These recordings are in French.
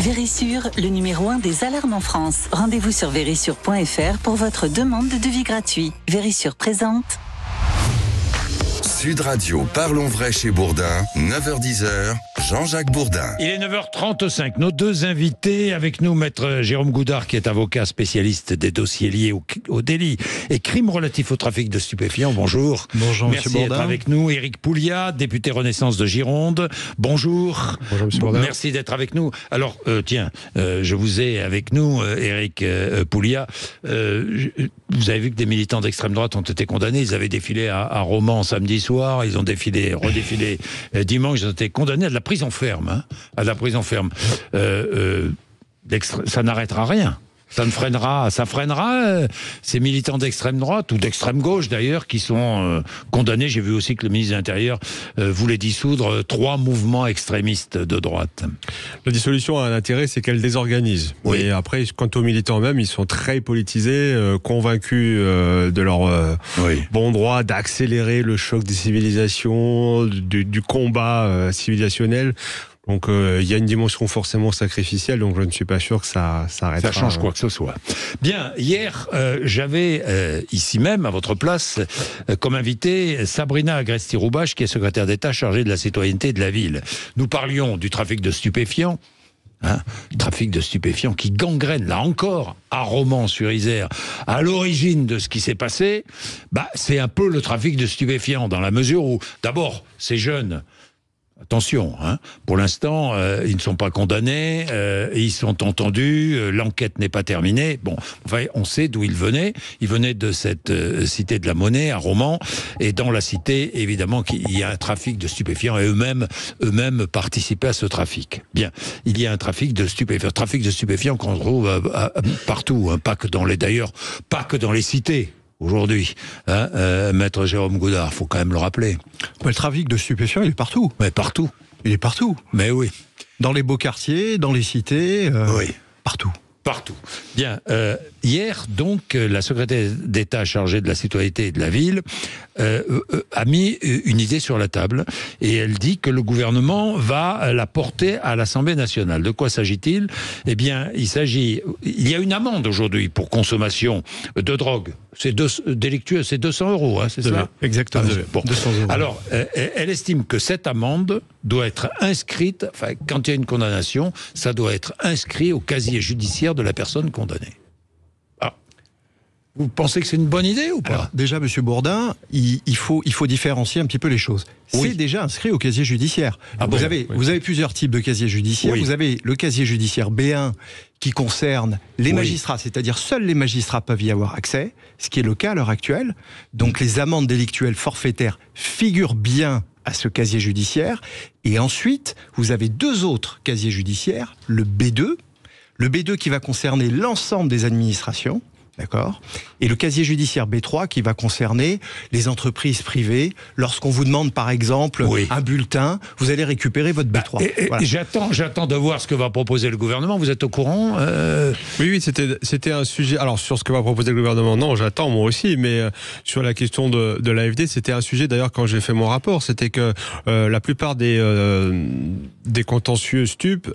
Vérissure, le numéro 1 des alarmes en France. Rendez-vous sur vérissure.fr pour votre demande de devis gratuit. Vérissure présente. Sud Radio, parlons vrai chez Bourdin, 9h-10h, Jean-Jacques Bourdin. Il est 9h35. Nos deux invités avec nous, maître Jérôme Goudard, qui est avocat spécialiste des dossiers liés au délit et crimes relatifs au trafic de stupéfiants. Bonjour. Bonjour, Merci monsieur Bourdin. d'être avec nous. Éric Pouliat, député Renaissance de Gironde. Bonjour. Bonjour, monsieur Bourdin. Merci d'être avec nous. Alors, je vous ai avec nous, Éric Pouliat. Vous avez vu que des militants d'extrême droite ont été condamnés. Ils avaient défilé à Romans samedi soir. Ils ont redéfilé dimanche. Ils ont été condamnés à de la prison ferme. À de la prison ferme. Ça n'arrêtera rien. Ça freinera ces militants d'extrême droite ou d'extrême gauche d'ailleurs qui sont condamnés. J'ai vu aussi que le ministre de l'Intérieur voulait dissoudre 3 mouvements extrémistes de droite. La dissolution a un intérêt, c'est qu'elle désorganise. Oui. Et après, quant aux militants eux-mêmes, ils sont très politisés, convaincus de leur bon droit d'accélérer le choc des civilisations, du combat civilisationnel. Donc il y a une dimension forcément sacrificielle, donc je ne suis pas sûr que ça arrêtera. Ça change quoi que ce soit. Bien, hier, j'avais ici même, à votre place, comme invité, Sabrina Agresti-Roubache, qui est secrétaire d'État chargée de la citoyenneté de la ville. Nous parlions du trafic de stupéfiants. Trafic de stupéfiants qui gangrène, là encore, à Romans-sur-Isère, à l'origine de ce qui s'est passé. C'est un peu le trafic de stupéfiants, dans la mesure où, d'abord, ces jeunes... Attention, pour l'instant, ils ne sont pas condamnés, ils sont entendus, l'enquête n'est pas terminée. Bon, enfin, on sait d'où ils venaient. Ils venaient de cette cité de la Monnaie, à Romans, et dans la cité, évidemment, qu'il y a un trafic de stupéfiants, et eux-mêmes participaient à ce trafic. Bien, il y a un trafic de stupéfiants qu'on trouve partout, pas que dans les cités. Aujourd'hui, maître Jérôme Goudard, faut quand même le rappeler. Le trafic de stupéfiants, il est partout. Mais partout. Il est partout. Mais oui. Dans les beaux quartiers, dans les cités, oui. Partout. Partout. Bien, hier, donc, la secrétaire d'État chargée de la citoyenneté et de la ville a mis une idée sur la table et elle dit que le gouvernement va la porter à l'Assemblée nationale. De quoi s'agit-il ? Eh bien, il y a une amende aujourd'hui pour consommation de drogue. C'est délictueux, c'est 200 €, c'est ça ? Exactement. Bon. 200 €. Alors, elle estime que cette amende doit être inscrite, quand il y a une condamnation, ça doit être inscrit au casier judiciaire de la personne condamnée. Vous pensez que c'est une bonne idée ou pas ? Alors, déjà, monsieur Bourdin, il faut différencier un petit peu les choses. Oui. C'est déjà inscrit au casier judiciaire. Vous avez plusieurs types de casiers judiciaires. Oui. Vous avez le casier judiciaire B1 qui concerne les magistrats, c'est-à-dire seuls les magistrats peuvent y avoir accès, ce qui est le cas à l'heure actuelle. Donc les amendes délictuelles forfaitaires figurent bien à ce casier judiciaire. Et ensuite, vous avez 2 autres casiers judiciaires, le B2 qui va concerner l'ensemble des administrations, d'accord ? Et le casier judiciaire B3 qui va concerner les entreprises privées. Lorsqu'on vous demande par exemple un bulletin, vous allez récupérer votre B3. Voilà. J'attends de voir ce que va proposer le gouvernement. Vous êtes au courant ? Oui, c'était un sujet. Alors sur ce que va proposer le gouvernement, non, j'attends moi aussi, mais sur la question de l'AFD, c'était un sujet d'ailleurs quand j'ai fait mon rapport, c'était que la plupart des contentieux stupes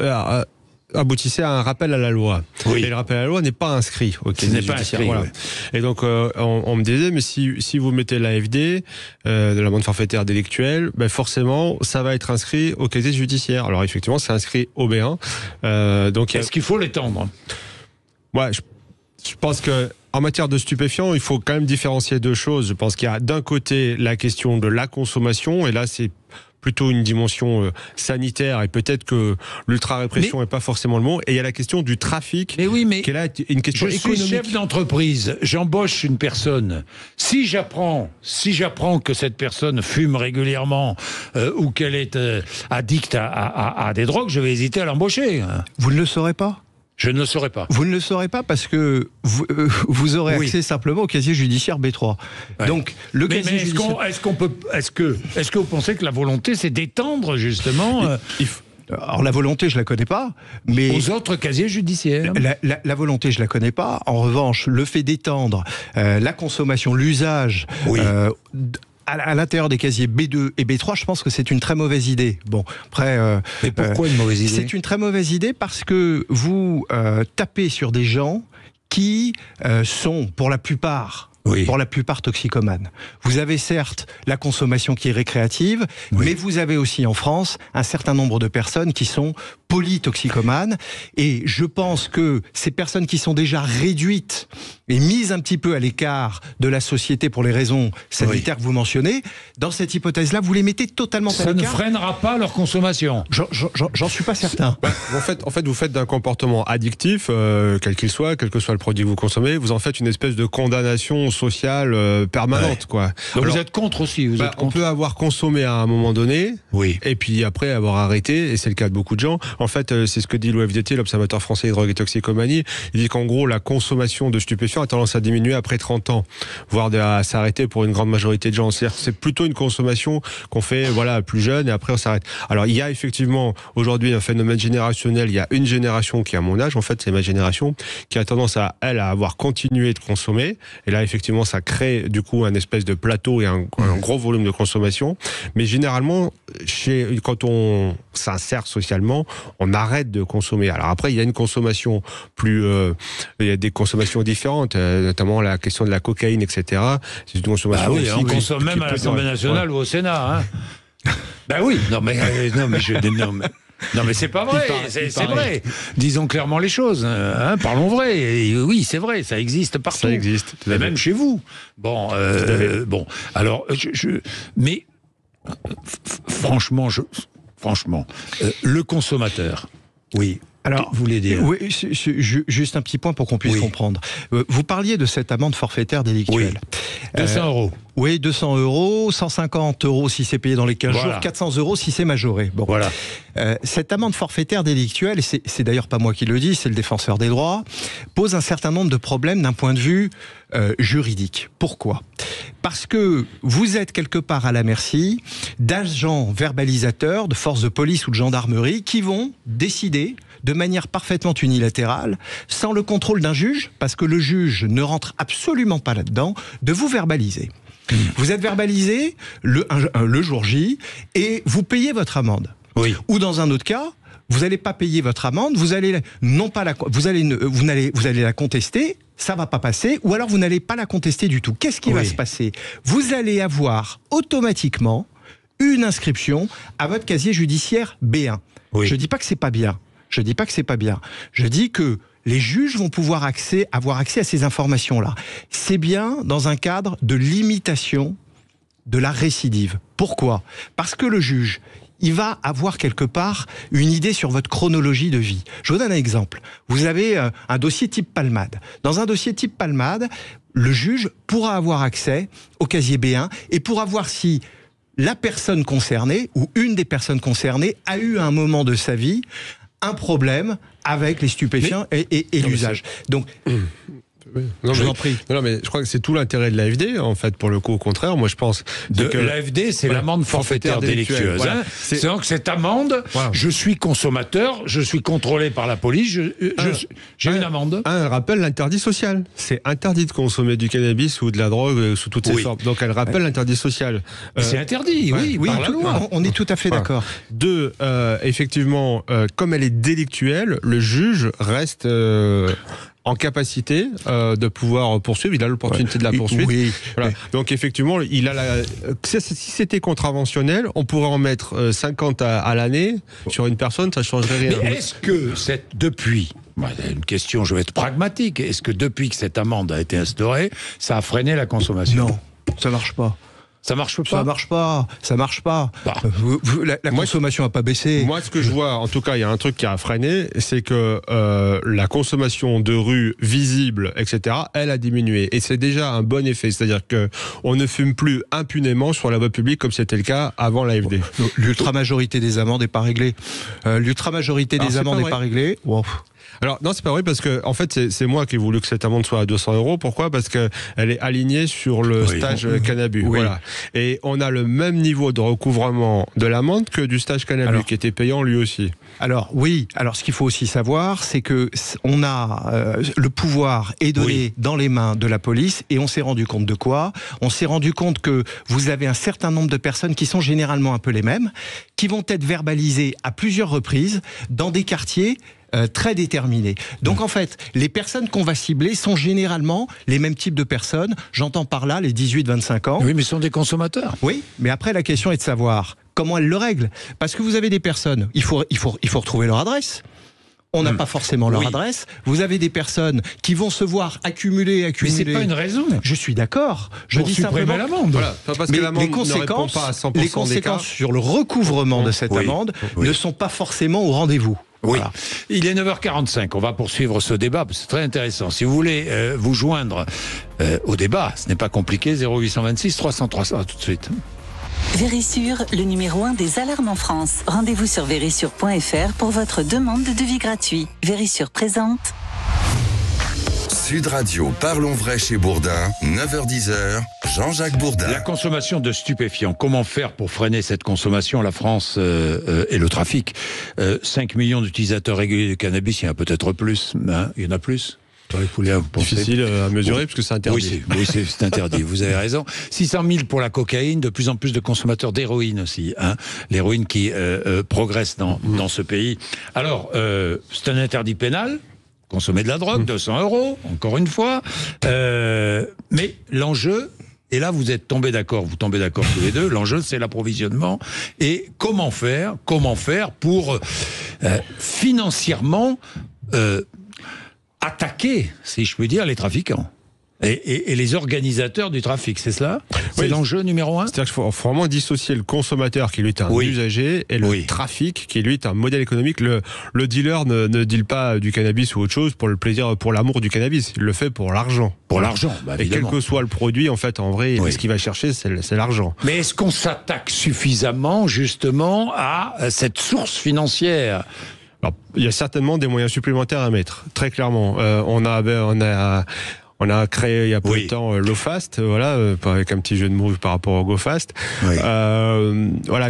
aboutissait à un rappel à la loi. Oui. Et le rappel à la loi n'est pas inscrit au casier judiciaire. Voilà. Oui. Et donc, on me disait, mais si vous mettez l'AFD, de l'amende forfaitaire délictuelle, forcément, ça va être inscrit au casier judiciaire. Alors, effectivement, c'est inscrit au B1. Est-ce qu'il faut l'étendre ? Ouais, je pense que en matière de stupéfiants, il faut quand même différencier 2 choses. Je pense qu'il y a d'un côté la question de la consommation, et là, c'est plutôt une dimension sanitaire, et peut-être que l'ultra-répression n'est pas forcément le mot. Et il y a la question du trafic, qui est là une question économique. Je suis chef d'entreprise, j'embauche une personne. Si j'apprends que cette personne fume régulièrement ou qu'elle est addicte à des drogues, je vais hésiter à l'embaucher. Vous ne le saurez pas ? Je ne le saurais pas. Vous ne le saurez pas parce que vous aurez accès simplement au casier judiciaire B3. Ouais. Donc le casier judiciaire... Est-ce que vous pensez que la volonté c'est d'étendre justement Alors la volonté, je la connais pas, mais aux autres casiers judiciaires. La volonté, je la connais pas. En revanche, le fait d'étendre la consommation, l'usage à l'intérieur des casiers B2 et B3, je pense que c'est une très mauvaise idée. Bon, après... Mais pourquoi une mauvaise idée ? C'est une très mauvaise idée parce que vous tapez sur des gens qui sont, pour la plupart toxicomanes. Vous avez certes la consommation qui est récréative, mais vous avez aussi en France un certain nombre de personnes qui sont polytoxicomanes. Et je pense que ces personnes qui sont déjà réduites et mises un petit peu à l'écart de la société pour les raisons sanitaires que vous mentionnez, dans cette hypothèse-là, vous les mettez totalement à l'écart. Ça ne freinera pas leur consommation. J'en suis pas certain. En fait, vous faites d'un comportement addictif, quel qu'il soit, quel que soit le produit que vous consommez, vous en faites une espèce de condamnation sociale permanente, quoi. Donc vous êtes contre aussi, on peut avoir consommé à un moment donné, et puis après avoir arrêté, et c'est le cas de beaucoup de gens. En fait, c'est ce que dit l'OFDT, l'Observatoire français des drogues et toxicomanie. Il dit qu'en gros, la consommation de stupéfiants a tendance à diminuer après 30 ans, voire à s'arrêter pour une grande majorité de gens. C'est-à-dire que c'est plutôt une consommation qu'on fait plus jeune, et après on s'arrête. Alors il y a effectivement aujourd'hui un phénomène générationnel. Il y a une génération qui a mon âge, en fait c'est ma génération, qui a tendance à avoir continué de consommer, et là effectivement ça crée du coup un espèce de plateau et un gros volume de consommation. Mais généralement, quand on s'insère socialement, on arrête de consommer. Alors après, il y a une consommation il y a des consommations différentes, notamment la question de la cocaïne, etc. C'est une consommation aussi on consomme même à l'Assemblée nationale ou au Sénat. Oui, non mais c'est pas vrai, c'est vrai. Disons clairement les choses, parlons vrai. Et oui, c'est vrai, ça existe partout. Ça existe, mais même chez vous. Bon, alors, mais franchement, le consommateur. Oui. Alors, vous voulez dire ? Oui, juste un petit point pour qu'on puisse comprendre. Vous parliez de cette amende forfaitaire délictuelle. 200 euros. Oui, 200 euros, 150 euros si c'est payé dans les 15 jours, 400 euros si c'est majoré. Bon. Voilà. Cette amende forfaitaire délictuelle, c'est d'ailleurs pas moi qui le dis, c'est le défenseur des droits, pose un certain nombre de problèmes d'un point de vue juridique. Pourquoi ? Parce que vous êtes quelque part à la merci d'agents verbalisateurs, de forces de police ou de gendarmerie qui vont décider de manière parfaitement unilatérale, sans le contrôle d'un juge, parce que le juge ne rentre absolument pas là-dedans, de vous verbaliser. Vous êtes verbalisé le jour J et vous payez votre amende. Oui. Ou dans un autre cas, vous n'allez pas payer votre amende, vous allez la contester, ça va pas passer, ou alors vous n'allez pas la contester du tout. Qu'est-ce qui va se passer ? Vous allez avoir automatiquement une inscription à votre casier judiciaire B1. Je dis pas que c'est pas bien. Je dis pas que c'est pas bien. Je dis que les juges vont pouvoir avoir accès à ces informations-là. C'est bien dans un cadre de limitation de la récidive. Pourquoi ? Parce que le juge, il va avoir quelque part une idée sur votre chronologie de vie. Je vous donne un exemple. Vous avez un dossier type Palmade. Dans un dossier type Palmade, le juge pourra avoir accès au casier B1 et pourra voir si la personne concernée ou une des personnes concernées a eu à un moment de sa vie un problème avec les stupéfiants et l'usage. Donc, je vous en prie. Non, mais je crois que c'est tout l'intérêt de l'AFD, en fait, pour le coup, au contraire. Moi, je pense que l'AFD, c'est l'amende forfaitaire délictueuse. Voilà. C'est donc cette amende, je suis consommateur, je suis contrôlé par la police, j'ai une amende. Elle rappelle l'interdit social. C'est interdit de consommer du cannabis ou de la drogue sous toutes ses formes. Donc, elle rappelle l'interdit social. C'est interdit, oui, par la loi. On est tout à fait d'accord. Deux, effectivement, comme elle est délictuelle, le juge reste en capacité de pouvoir poursuivre, il a l'opportunité de la poursuite. Voilà. Donc effectivement, il a si c'était contraventionnel, on pourrait en mettre 50 à l'année sur une personne, ça ne changerait rien. Mais est-ce que depuis, une question, je vais être pragmatique, est-ce que depuis que cette amende a été instaurée, ça a freiné la consommation ? Non, ça marche pas. Ça marche pas. Ça marche pas. La consommation n'a pas baissé. Moi, ce que je vois, en tout cas, il y a un truc qui a freiné, c'est que la consommation de rue visible, etc., elle a diminué. Et c'est déjà un bon effet. C'est-à-dire que on ne fume plus impunément sur la voie publique comme c'était le cas avant l'AFD. L'ultra-majorité des amendes n'est pas réglée. L'ultra-majorité des amendes n'est pas réglée. Wow. Alors non, c'est pas vrai parce que en fait c'est moi qui ai voulu que cette amende soit à 200 €. Pourquoi ? Parce que elle est alignée sur le stage cannabis. Oui. Voilà. Et on a le même niveau de recouvrement de l'amende que du stage cannabis qui était payant lui aussi. Alors oui, alors ce qu'il faut aussi savoir, c'est que on a le pouvoir est donné dans les mains de la police et on s'est rendu compte de quoi ? On s'est rendu compte que vous avez un certain nombre de personnes qui sont généralement un peu les mêmes, qui vont être verbalisées à plusieurs reprises dans des quartiers très déterminés. Donc en fait, les personnes qu'on va cibler sont généralement les mêmes types de personnes. J'entends par là les 18-25 ans. Oui, mais ce sont des consommateurs. Oui, mais après la question est de savoir comment elles le règlent. Parce que vous avez des personnes, il faut retrouver leur adresse. On n'a pas forcément leur adresse. Vous avez des personnes qui vont se voir accumuler. Mais c'est pas une raison. Je suis d'accord. Je pour dis simplement l'amende. Voilà. Parce que l'amende ne répond pas à 100% les conséquences sur le recouvrement de cette amende ne sont pas forcément au rendez-vous. Oui, Voilà. Il est 9h45, on va poursuivre ce débat, c'est très intéressant. Si vous voulez vous joindre au débat, ce n'est pas compliqué, 0826 300 300, tout de suite. Vérissure, le numéro 1 des alarmes en France. Rendez-vous sur vérissure.fr pour votre demande de devis gratuit. Vérissure présente. Sud Radio, parlons vrai chez Bourdin, 9h-10h, Jean-Jacques Bourdin. La consommation de stupéfiants, comment faire pour freiner cette consommation ? La France et le trafic. 5 millions d'utilisateurs réguliers de cannabis, il y en a peut-être plus. Hein, il y en a plus. Difficile à mesurer parce que c'est interdit. Oui, c'est interdit, vous avez raison. 600 000 pour la cocaïne, de plus en plus de consommateurs d'héroïne aussi. Hein. L'héroïne qui progresse dans ce pays. Alors, c'est un interdit pénal. Consommer de la drogue, 200 €, encore une fois. Mais l'enjeu, et là vous tombez d'accord tous les deux, l'enjeu c'est l'approvisionnement. Et comment faire pour financièrement attaquer, si je puis dire, les trafiquants et les organisateurs du trafic, c'est cela ? C'est l'enjeu numéro 1 ? C'est-à-dire qu'il faut vraiment dissocier le consommateur qui lui est un usager et le trafic qui lui est un modèle économique. Le dealer ne deal pas du cannabis ou autre chose pour le plaisir, pour l'amour du cannabis. Il le fait pour l'argent. Pour l'argent, et quel que soit le produit, en fait, en vrai, ce qu'il va chercher, c'est l'argent. Mais est-ce qu'on s'attaque suffisamment, justement, à cette source financière ? Alors, il y a certainement des moyens supplémentaires à mettre, très clairement. On a créé il y a peu de temps l'OFAST, avec un petit jeu de mots par rapport au GoFast,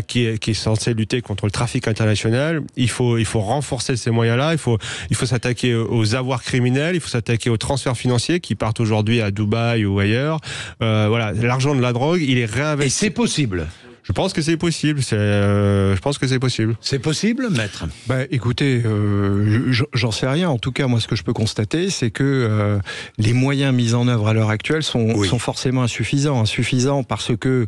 qui est censé lutter contre le trafic international. Il faut renforcer ces moyens-là. Il faut s'attaquer aux avoirs criminels. Il faut s'attaquer aux transferts financiers qui partent aujourd'hui à Dubaï ou ailleurs. L'argent de la drogue, il est réinvesti. Et c'est possible. Je pense que c'est possible. C'est possible, maître ? Écoutez, j'en sais rien. En tout cas, moi, ce que je peux constater, c'est que les moyens mis en œuvre à l'heure actuelle sont forcément insuffisants. Insuffisants parce que,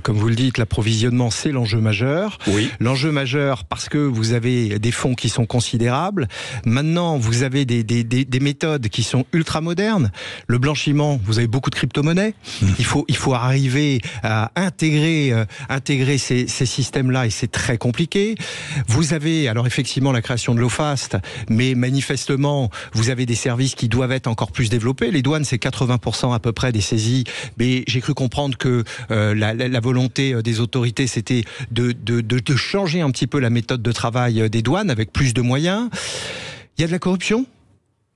comme vous le dites, l'approvisionnement, c'est l'enjeu majeur. Oui. L'enjeu majeur parce que vous avez des fonds qui sont considérables. Maintenant, vous avez des méthodes qui sont ultra modernes. Le blanchiment, vous avez beaucoup de crypto-monnaies. Il faut arriver à intégrer ces systèmes-là, et c'est très compliqué. Vous avez, alors effectivement, la création de l'OFAST, mais manifestement, vous avez des services qui doivent être encore plus développés. Les douanes, c'est 80% à peu près des saisies, mais j'ai cru comprendre que la volonté des autorités, c'était de changer un petit peu la méthode de travail des douanes, avec plus de moyens. Il y a de la corruption.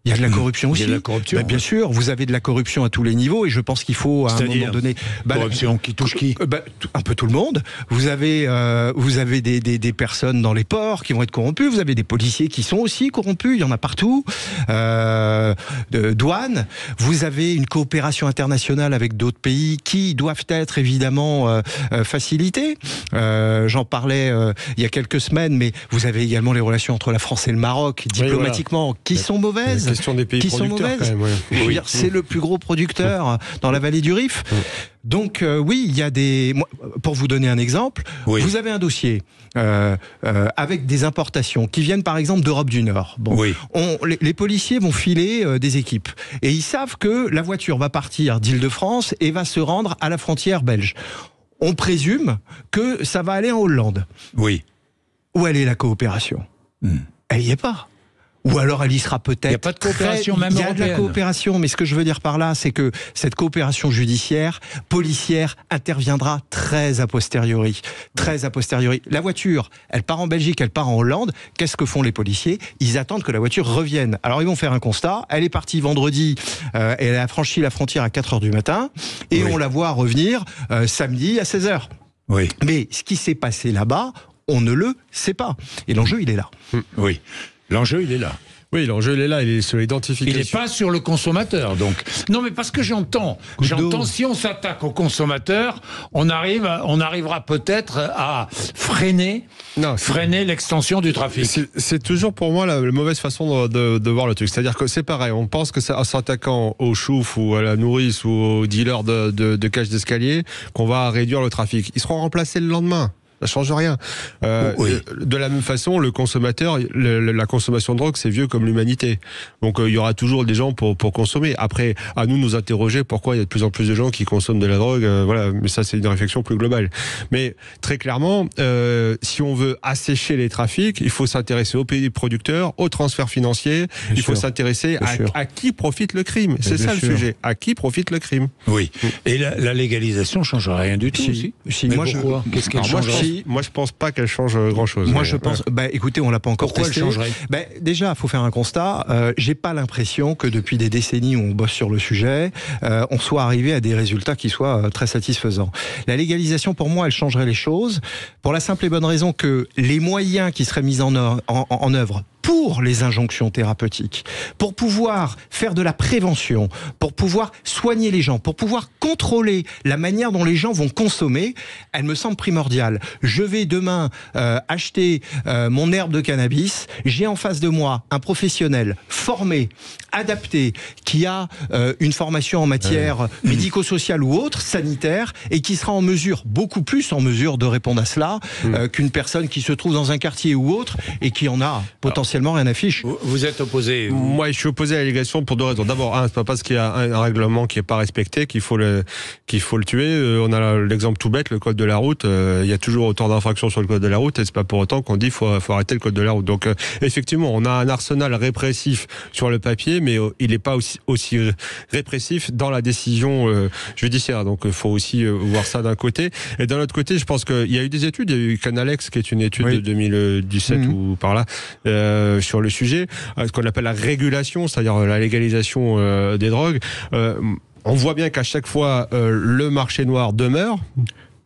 Il y a de la corruption aussi. Il y a de la corruption. Bien sûr, vous avez de la corruption à tous les niveaux, et je pense qu'il faut, à un moment donné... corruption qui touche qui ? Un peu tout le monde. Vous avez des personnes dans les ports qui vont être corrompues, vous avez des policiers qui sont aussi corrompus, il y en a partout. Douane, vous avez une coopération internationale avec d'autres pays qui doivent être évidemment facilitées. J'en parlais il y a quelques semaines, mais vous avez également les relations entre la France et le Maroc, diplomatiquement, qui sont mauvaises. Des pays qui sont mauvaises. Quand même, Je veux dire, c'est le plus gros producteur dans la vallée du Rif. Donc il y a des... Pour vous donner un exemple, vous avez un dossier avec des importations qui viennent par exemple d'Europe du Nord. Les policiers vont filer des équipes et ils savent que la voiture va partir d'Île-de-France et va se rendre à la frontière belge. On présume que ça va aller en Hollande. Oui. Où elle est la coopération ? Elle n'y est pas. ou alors elle y sera peut-être. Il n'y a pas de coopération même européenne. Il y a de la coopération, mais ce que je veux dire par là, c'est que cette coopération judiciaire, policière, interviendra très a posteriori. Très a posteriori. La voiture, elle part en Belgique, elle part en Hollande. Qu'est-ce que font les policiers? Ils attendent que la voiture revienne. Alors ils vont faire un constat. Elle est partie vendredi, elle a franchi la frontière à 4h du matin, et on la voit revenir samedi à 16h. Oui. Mais ce qui s'est passé là-bas, on ne le sait pas. Et l'enjeu, il est là. Oui. L'enjeu, il est là. Oui, l'enjeu, il est là, il est sur l'identification. Il n'est pas sur le consommateur, donc. Non, mais parce que j'entends, si on s'attaque au consommateur, on arrivera peut-être à freiner l'extension du trafic. C'est toujours pour moi la mauvaise façon de voir le truc. C'est-à-dire que c'est pareil, on pense que c'est en s'attaquant au chouf ou à la nourrice ou au dealer de cage d'escalier qu'on va réduire le trafic. Ils seront remplacés le lendemain. Ça change rien. De la même façon, le consommateur, la consommation de drogue, c'est vieux comme l'humanité. Donc il y aura toujours des gens pour consommer. Après, à nous interroger pourquoi il y a de plus en plus de gens qui consomment de la drogue. Voilà, mais ça c'est une réflexion plus globale. Mais très clairement, si on veut assécher les trafics, il faut s'intéresser aux pays producteurs, aux transferts financiers. Il faut s'intéresser à qui profite le crime. C'est ça le sujet. À qui profite le crime. Oui. Et la légalisation ne changera rien du tout. Si, mais moi, pourquoi Qu'est-ce qu'elle changerait? Moi, je pense pas qu'elle change grand-chose. Moi, je pense... écoutez, on l'a pas encore testé. Pourquoi elle changerait? Déjà, il faut faire un constat. J'ai pas l'impression que depuis des décennies où on bosse sur le sujet, on soit arrivé à des résultats qui soient très satisfaisants. La légalisation, pour moi, elle changerait les choses pour la simple et bonne raison que les moyens qui seraient mis en œuvre pour les injonctions thérapeutiques, pour pouvoir faire de la prévention, pour pouvoir soigner les gens, pour pouvoir contrôler la manière dont les gens vont consommer, elle me semble primordiale. Je vais demain acheter mon herbe de cannabis, j'ai en face de moi un professionnel formé, adapté, qui a une formation en matière médico-sociale ou autre, sanitaire, et qui sera beaucoup plus en mesure de répondre à cela qu'une personne qui se trouve dans un quartier ou autre et qui en a potentiellement rien affiche. Vous êtes opposé? Moi, je suis opposé à l'allégation pour deux raisons. D'abord, c'est pas parce qu'il y a un règlement qui est pas respecté qu'il faut le tuer. On a l'exemple tout bête, le code de la route. Il y a toujours autant d'infractions sur le code de la route, et c'est pas pour autant qu'on dit faut arrêter le code de la route. Donc, effectivement, on a un arsenal répressif sur le papier, mais il n'est pas aussi répressif dans la décision judiciaire. Donc, il faut aussi voir ça d'un côté. Et d'un autre côté, je pense qu'il y a eu des études. Il y a eu Canalex, qui est une étude de 2017 ou par là. Sur le sujet, ce qu'on appelle la régulation, c'est-à-dire la légalisation des drogues. On voit bien qu'à chaque fois, le marché noir demeure.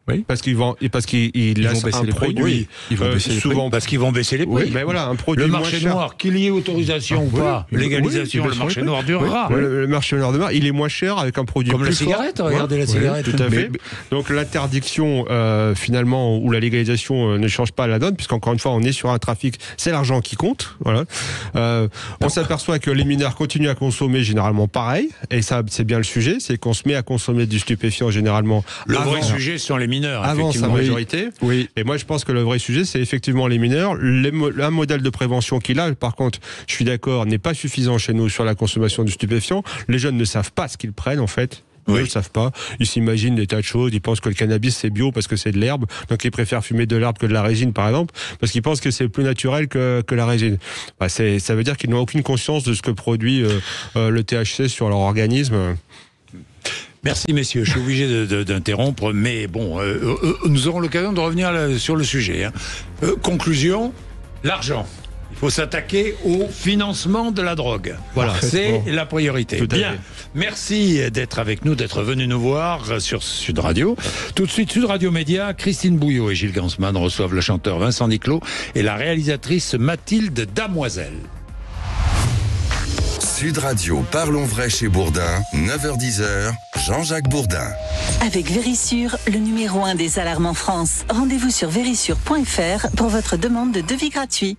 Oui. Parce qu'ils vont laissent un produit. Ils vont baisser les prix. Parce qu'ils vont baisser les prix. Oui, mais voilà, un produit le marché noir, qu'il y ait autorisation ou pas, légalisation, le marché noir durera. Le marché noir demeure, il est moins cher avec un produit comme plus la cigarette. Regardez la cigarette. Tout à fait. Donc l'interdiction, finalement, ou la légalisation ne change pas la donne, puisqu'encore une fois, on est sur un trafic, c'est l'argent qui compte. Voilà. On s'aperçoit que les mineurs continuent à consommer généralement pareil, et ça, c'est bien le sujet, c'est qu'on se met à consommer du stupéfiant généralement. Le vrai sujet sont les mineurs. Avant sa majorité. Oui. Et moi, je pense que le vrai sujet, c'est effectivement les mineurs. Un modèle de prévention qu'il a, par contre, je suis d'accord, n'est pas suffisant chez nous sur la consommation du stupéfiant. Les jeunes ne savent pas ce qu'ils prennent, en fait. Ils ne le savent pas. Ils s'imaginent des tas de choses. Ils pensent que le cannabis, c'est bio parce que c'est de l'herbe. Donc, ils préfèrent fumer de l'herbe que de la résine, par exemple, parce qu'ils pensent que c'est plus naturel que la résine. Ça veut dire qu'ils n'ont aucune conscience de ce que produit le THC sur leur organisme. Merci messieurs, je suis obligé d'interrompre, mais bon, nous aurons l'occasion de revenir sur le sujet. Conclusion, l'argent. Il faut s'attaquer au financement de la drogue. Voilà, c'est la priorité. Bien, merci d'être avec nous, d'être venu nous voir sur Sud Radio. Tout de suite, Sud Radio Média, Christine Bouillot et Gilles Gansman reçoivent le chanteur Vincent Niclot et la réalisatrice Mathilde Damoiselle. Sud Radio, parlons vrai chez Bourdin, 9h-10h, Jean-Jacques Bourdin. Avec Vérissure, le numéro 1 des alarmes en France. Rendez-vous sur vérissure.fr pour votre demande de devis gratuit.